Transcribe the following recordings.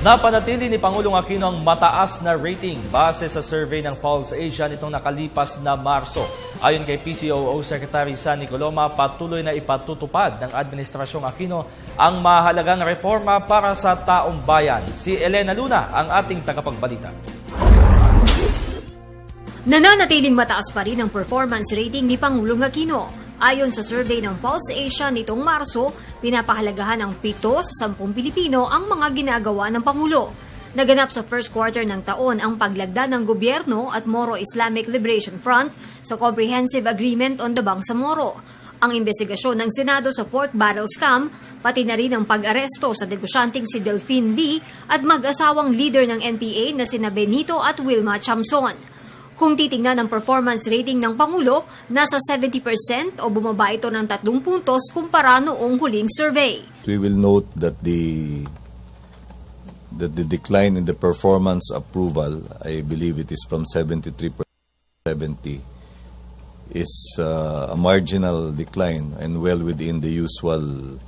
Napanatili ni Pangulong Aquino ang mataas na rating base sa survey ng Pulse Asia nitong nakalipas na Marso. Ayon kay PCOO Secretary Sunny Coloma, patuloy na ipatutupad ng Administrasyong Aquino ang mahalagang reforma para sa taong bayan. Si Elena Luna ang ating tagapagbalita. Nananatiling mataas pa rin ang performance rating ni Pangulong Aquino. Ayon sa survey ng Pulse Asia nitong Marso, pinapahalagahan ng 7 sa 10 Pilipino ang mga ginagawa ng Pangulo. Naganap sa first quarter ng taon ang paglagda ng gobyerno at Moro Islamic Liberation Front sa Comprehensive Agreement on the Bangsamoro. Ang investigasyon ng Senado sa pork barrel scam, pati na rin ang pag-aresto sa negosyanteng si Delphine Lee at mag-asawang leader ng NPA na sina Benito at Wilma Chamson. Kung titingnan ang performance rating ng Pangulo, nasa 70% o bumaba ito ng 3 puntos kumpara noong huling survey. We will note that the decline in the performance approval, I believe it is from 73% to 70%, is a marginal decline and well within the usual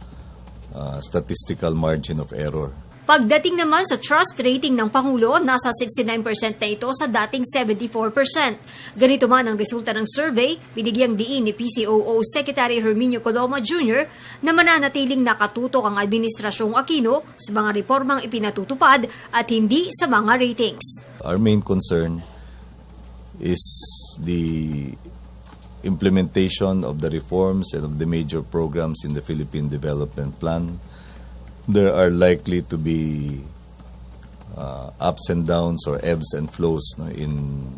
statistical margin of error. Pagdating naman sa trust rating ng Pangulo, nasa 69% na ito sa dating 74%. Ganito man ang resulta ng survey, binigyang diin ni PCOO Secretary Herminio Coloma Jr. na mananatiling nakatutok ang Administrasyong Aquino sa mga reformang ipinatutupad at hindi sa mga ratings. Our main concern is the implementation of the reforms and of the major programs in the Philippine Development Plan. There are likely to be ups and downs or ebbs and flows in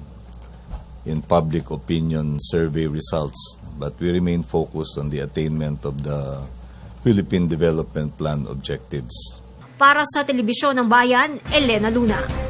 public opinion survey results, but we remain focused on the attainment of the Philippine Development Plan objectives. Para sa Telebisyon ng Bayan, Elena Luna.